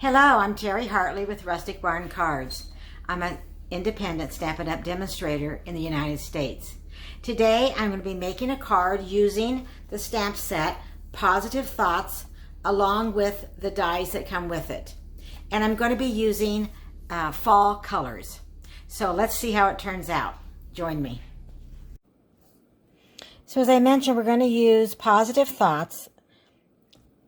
Hello, I'm Terry Hartley with Rustic Barn Cards. I'm an independent Stampin' Up! Demonstrator in the United States. Today I'm going to be making a card using the stamp set Positive Thoughts along with the dies that come with it. And I'm going to be using fall colors. So let's see how it turns out. Join me. So as I mentioned, we're going to use Positive Thoughts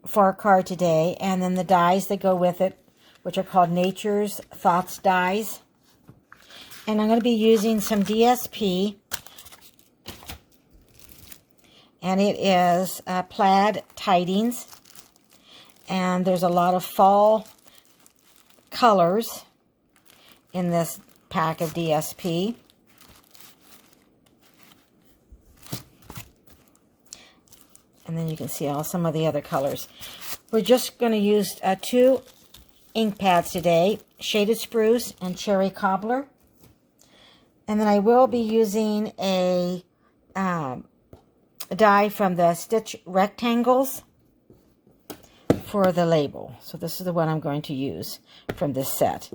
for our card today, and then the dies that go with it, which are called Nature's Thoughts dies. And I'm going to be using some DSP, and it is Plaid Tidings, and there's a lot of fall colors in this pack of DSP. And then you can see some of the other colors. We're just going to use 2 ink pads today, Shaded Spruce and Cherry Cobbler. And then I will be using a die from the Stitch Rectangles for the label. So this is the one I'm going to use from this set.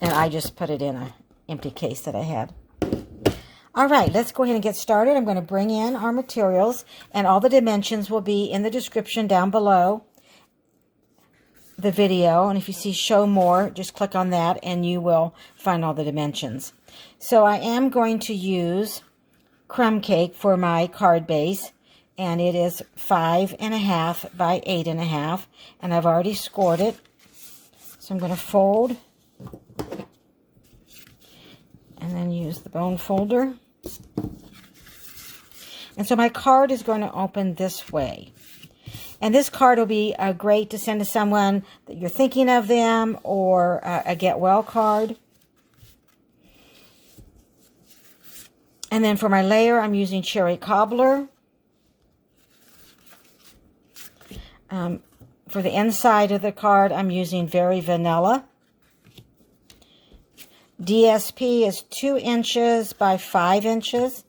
And I just put it in an empty case that I had. All right, let's go ahead and get started. I'm going to bring in our materials, and all the dimensions will be in the description down below the video. And if you see show more, just click on that and you will find all the dimensions. So I am going to use Crumb Cake for my card base, and it is 5.5 by 8.5, and I've already scored it. So I'm going to fold and then use the bone folder. And so my card is going to open this way. And this card will be great to send to someone that you're thinking of them, or a get well card. And then for my layer, I'm using Cherry Cobbler. For the inside of the card, I'm using Very Vanilla. DSP is 2 inches by 5 inches.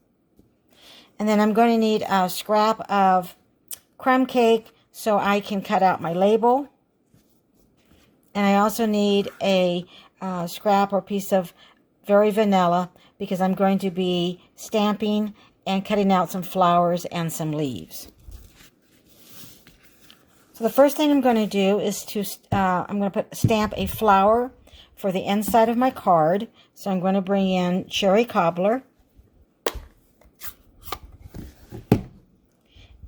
And then I'm going to need a scrap of crumb cake so I can cut out my label. And I also need a scrap or piece of Very Vanilla because I'm going to be stamping and cutting out some flowers and some leaves. So the first thing I'm going to do is I'm going to stamp a flower for the inside of my card. So I'm going to bring in Cherry Cobbler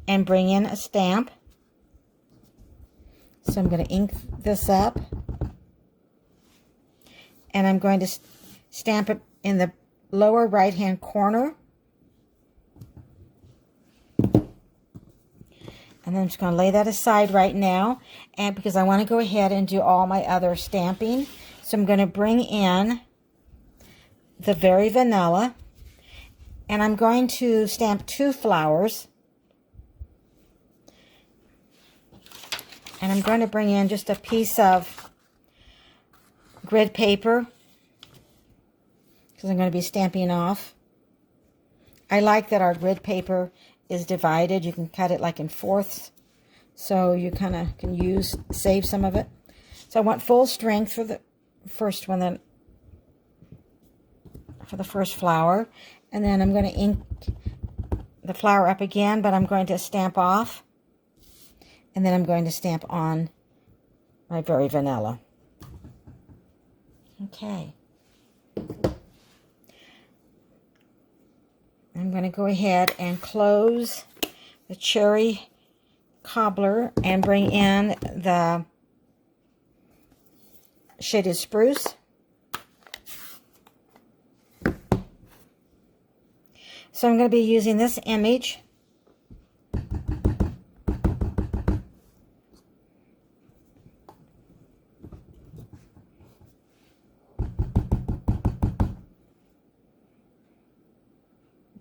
and bring in a stamp. So I'm going to ink this up, and I'm going to stamp it in the lower right hand corner. And then I'm just going to lay that aside right now, and because I want to go ahead and do all my other stamping. So I'm going to bring in the Very Vanilla, and I'm going to stamp 2 flowers. And I'm going to bring in just a piece of grid paper because I'm going to be stamping off. I like that our grid paper is divided. You can cut it like in fourths, so you kind of can save some of it. So I want full strength for the first one, then for the first flower, and then I'm going to ink the flower up again, but I'm going to stamp off, and then I'm going to stamp on my Very Vanilla. Okay. I'm going to go ahead and close the Cherry Cobbler and bring in the Shaded Spruce. So I'm going to be using this image.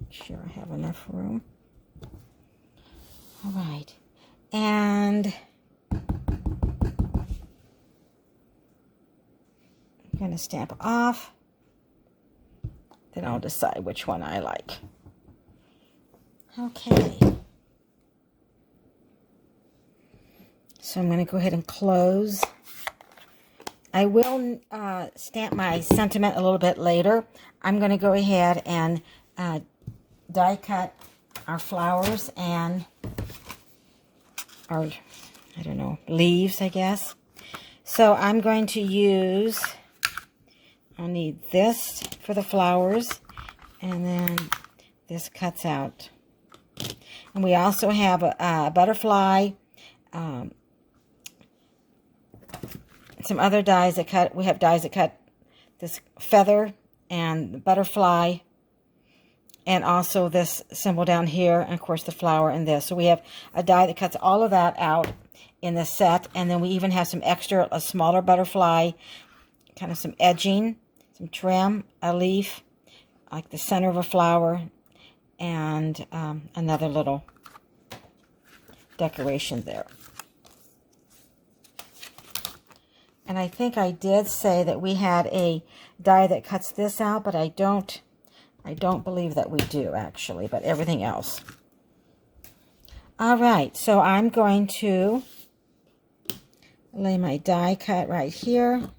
Make sure I have enough room. All right. And I'm going to stamp off. Then I'll decide which one I like. Okay. So I'm going to go ahead and close I will stamp my sentiment a little bit later. I'm going to go ahead and die cut our flowers and our, I don't know, leaves, I guess. So I'm going to use, I'll need this for the flowers, and then this cuts out. And we also have a butterfly, some other dies that cut. We have dies that cut this feather and the butterfly, and also this symbol down here, and of course the flower and this. So we have a die that cuts all of that out in the set, and then we even have some extra, a smaller butterfly, kind of some edging, some trim, a leaf, like the center of a flower, and another little decoration there. And I think I did say that we had a die that cuts this out, but I don't believe that we do, actually, but everything else. All right, so I'm going to lay my die cut right here.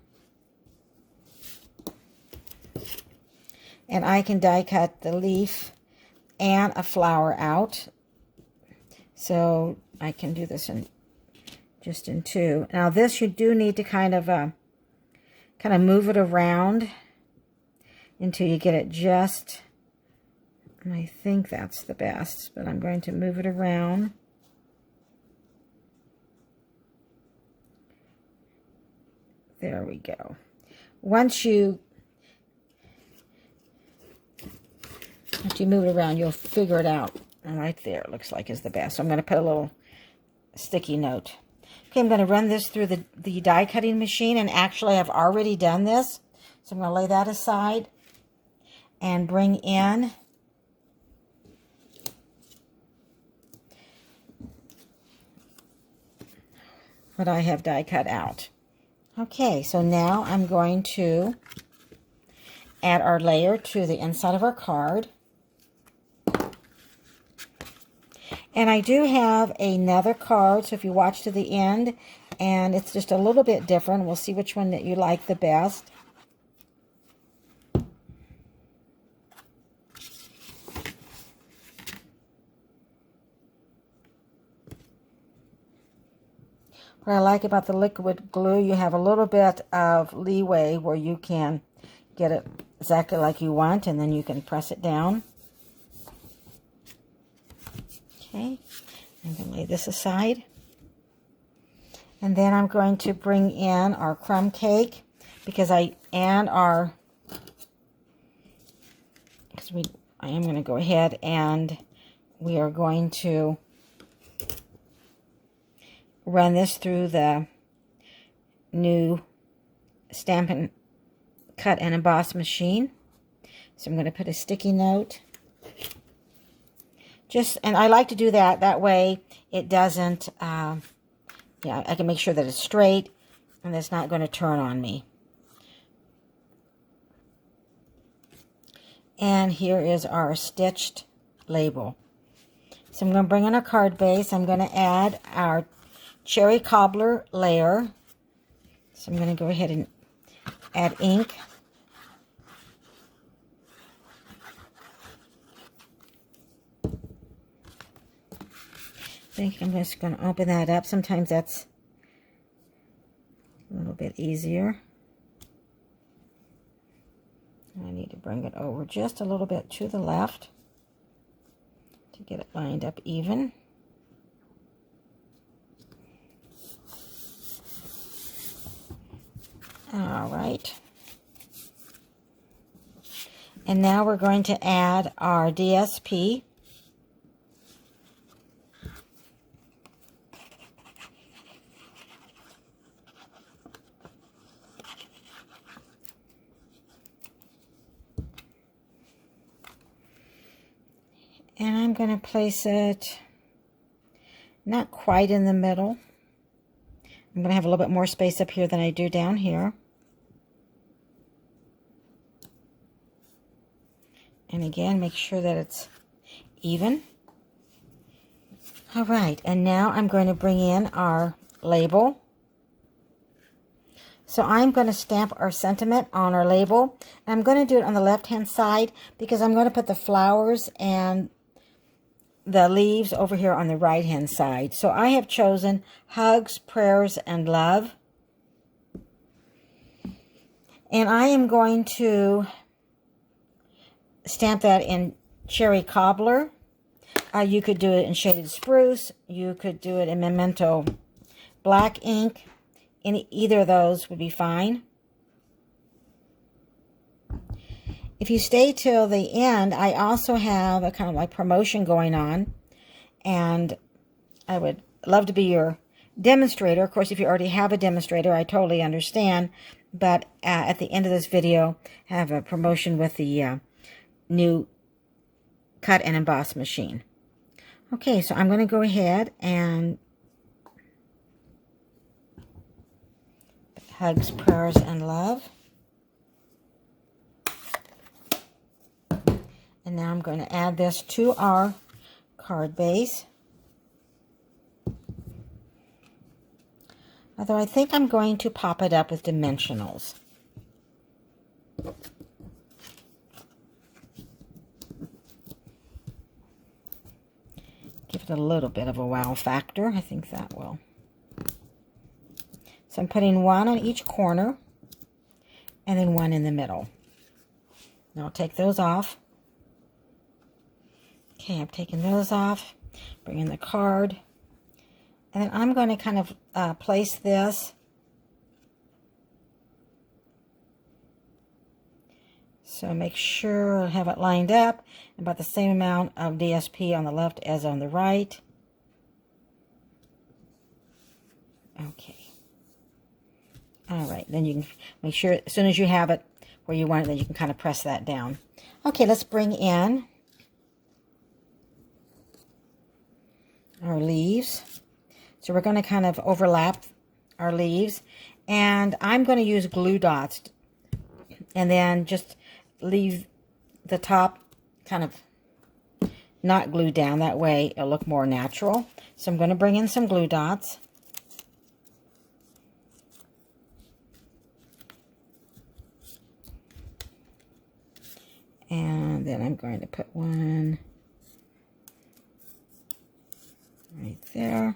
And I can die cut the leaf and a flower out. So I can do this in just in two. Now this, you do need to kind of move it around until you get it just, and I think that's the best, but I'm going to move it around. There we go. Once you move it around, you'll figure it out. And right there, it looks like is the best. So I'm going to put a little sticky note. Okay, I'm going to run this through the die cutting machine, and actually I've already done this. So I'm going to lay that aside and bring in what I have die cut out. Okay, so now I'm going to add our layer to the inside of our card. And I do have another card, so if you watch to the end, and it's just a little bit different, we'll see which one that you like the best. What I like about the liquid glue, you have a little bit of leeway where you can get it exactly like you want, and then you can press it down. Okay, I'm going to lay this aside. And then I'm going to bring in our crumb cake, because I am going to go ahead and we are going to run this through the new Stampin' Cut and Emboss machine. So I'm going to put a sticky note. And I like to do that way it doesn't, I can make sure that it's straight and it's not going to turn on me. And here is our stitched label. So I'm going to bring in a card base. I'm going to add our Cherry Cobbler layer. So I'm going to go ahead and add ink. I think I'm just going to open that up. Sometimes that's a little bit easier. I need to bring it over just a little bit to the left to get it lined up even. All right. And now we're going to add our DSP. And I'm going to place it not quite in the middle. I'm going to have a little bit more space up here than I do down here. And again, make sure that it's even. All right, and now I'm going to bring in our label. So I'm going to stamp our sentiment on our label. And I'm going to do it on the left-hand side because I'm going to put the flowers and the leaves over here on the right-hand side. So I have chosen Hugs, Prayers, and Love. And I am going to stamp that in Cherry Cobbler. You could do it in Shaded Spruce. You could do it in Memento Black ink. Either of those would be fine. If you stay till the end, I also have a kind of like promotion going on. And I would love to be your demonstrator. Of course, if you already have a demonstrator, I totally understand. But at the end of this video, I have a promotion with the new cut and emboss machine. Okay, so I'm going to go ahead and Hugs, Prayers, and Love. And now I'm going to add this to our card base. Although I think I'm going to pop it up with dimensionals. Give it a little bit of a wow factor. I think that will. So I'm putting one on each corner and then one in the middle. Now I'll take those off. Okay, I'm taking those off. Bring in the card. And then I'm going to kind of place this. So make sure I have it lined up. About the same amount of DSP on the left as on the right. Okay. All right, then you can make sure as soon as you have it where you want it, then you can kind of press that down. Okay, let's bring in our leaves. So we're going to kind of overlap our leaves. And I'm going to use glue dots. And then just leave the top kind of not glued down. That way it'll look more natural. So I'm going to bring in some glue dots. And then I'm going to put one right there.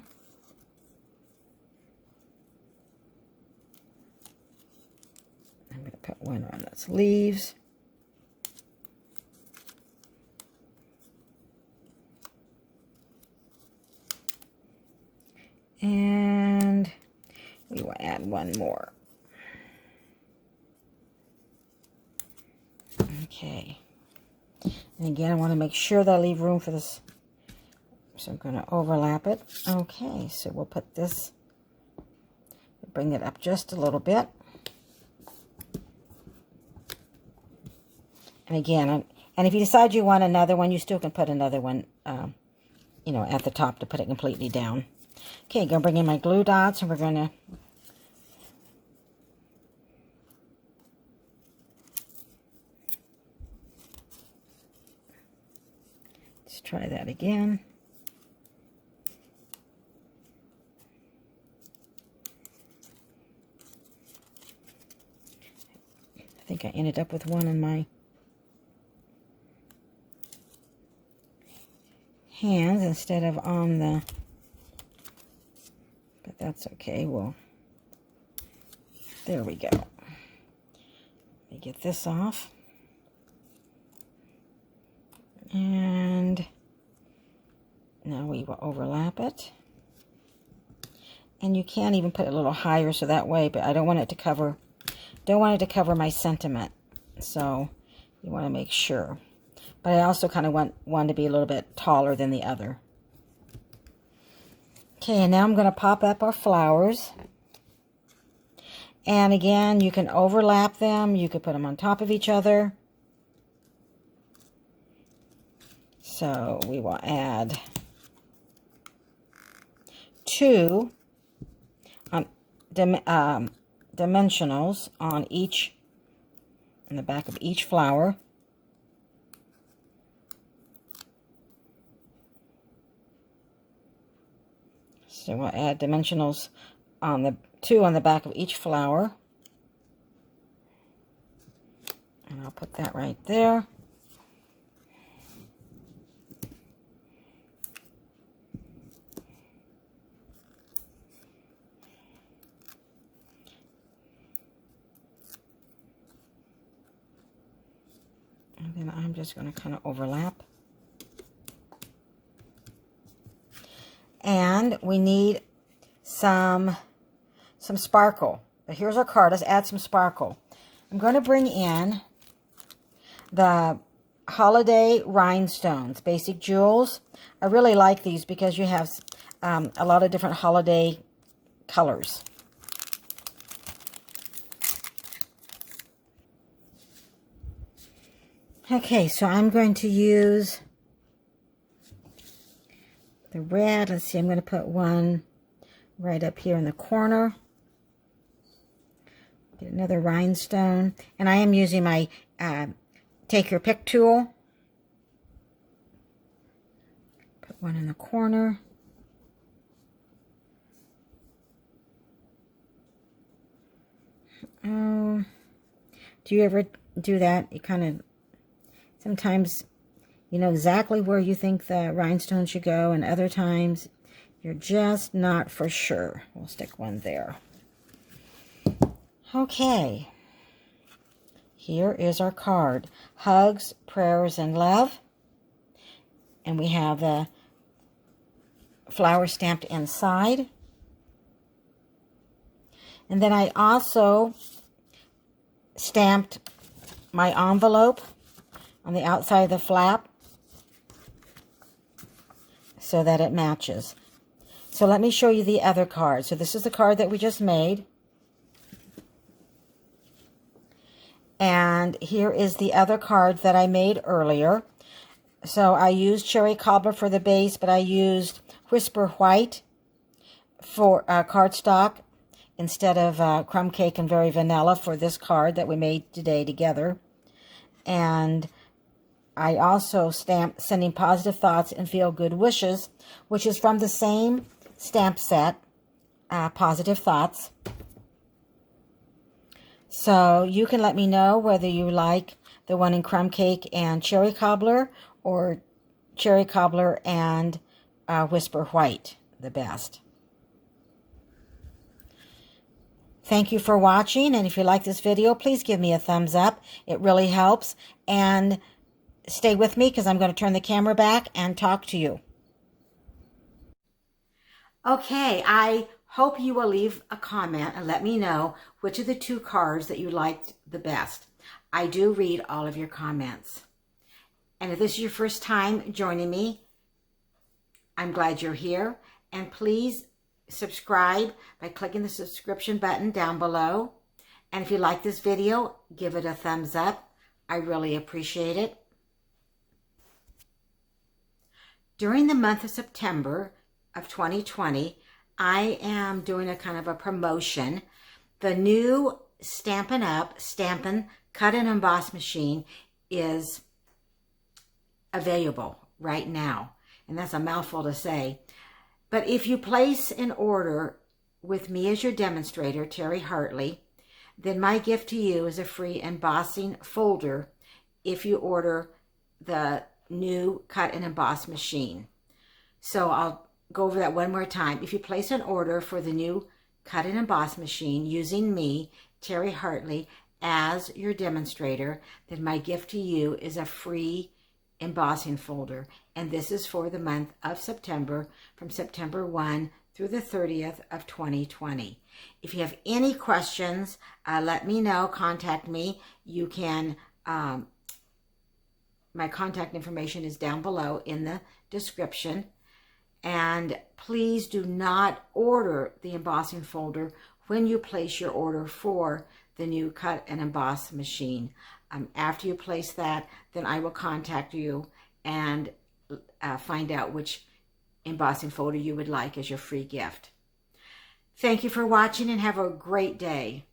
I'm going to put one on those leaves. And we will add one more. Okay. And again, I want to make sure that I leave room for this. So I'm going to overlap it. Okay, so we'll put this, bring it up just a little bit. And again, and if you decide you want another one, you still can put another one, you know, at the top to put it completely down. Okay, I'm going to bring in my glue dots, and we're going to let's try that again. I think I ended up with one in my hands instead of on the, but that's okay. Well, there we go. Let me get this off. And now we will overlap it. And you can even put it a little higher so that way, but I don't want it to cover, my sentiment. So you want to make sure. But I also kind of want one to be a little bit taller than the other. Okay, and now I'm going to pop up our flowers. And again, you can overlap them. You could put them on top of each other. So we will add 2 dimensionals on the back of each flower. So we'll add dimensionals on the 2 on the back of each flower. I'll put that right there. And then I'm just going to kind of overlap. And we need some sparkle. But here's our card. Let's add some sparkle. I'm going to bring in the Holiday Rhinestones Basic Jewels. I really like these because you have a lot of different holiday colors. Okay, so I'm going to use the red. Let's see, I'm going to put one right up here in the corner. Get another rhinestone. And I am using my take your pick tool. Put one in the corner. Oh, do you ever do that? You kind of, sometimes you know exactly where you think the rhinestone should go, and other times you're just not for sure. We'll stick one there. Okay. Here is our card. Hugs, prayers, and love. And we have the flower stamped inside. And then I also stamped my envelope on the outside of the flap so that it matches. So let me show you the other card. So this is the card that we just made. And here is the other card that I made earlier. So I used Cherry Cobbler for the base, but I used Whisper White for cardstock instead of Crumb Cake and Very Vanilla for this card that we made today together. And I also stamped Sending Positive Thoughts and Feel Good Wishes, which is from the same stamp set, Positive Thoughts. So you can let me know whether you like the one in Crumb Cake and Cherry Cobbler, or Cherry Cobbler and Whisper White the best. Thank you for watching, and if you like this video, please give me a thumbs up. It really helps. And stay with me because I'm going to turn the camera back and talk to you. Okay, I hope you will leave a comment and let me know which of the two cards that you liked the best. I do read all of your comments. And if this is your first time joining me, I'm glad you're here. And please subscribe by clicking the subscription button down below. And if you like this video, give it a thumbs up. I really appreciate it. During the month of September of 2020, I am doing a kind of a promotion. The new Stampin' Up! Stampin' Cut and Emboss machine is available right now. And that's a mouthful to say. But if you place an order with me as your demonstrator, Terry Hartley, then my gift to you is a free embossing folder if you order the new Cut and Emboss machine. So I'll go over that one more time. If you place an order for the new Cut and Emboss machine using me, Terry Hartley, as your demonstrator, then my gift to you is a free embossing folder. And this is for the month of September, from September 1 through the 30th of 2020. If you have any questions, let me know. Contact me. You can, my contact information is down below in the description. And please do not order the embossing folder when you place your order for the new Cut and Emboss machine. After you place that, then I will contact you and find out which embossing folder you would like as your free gift. Thank you for watching and have a great day.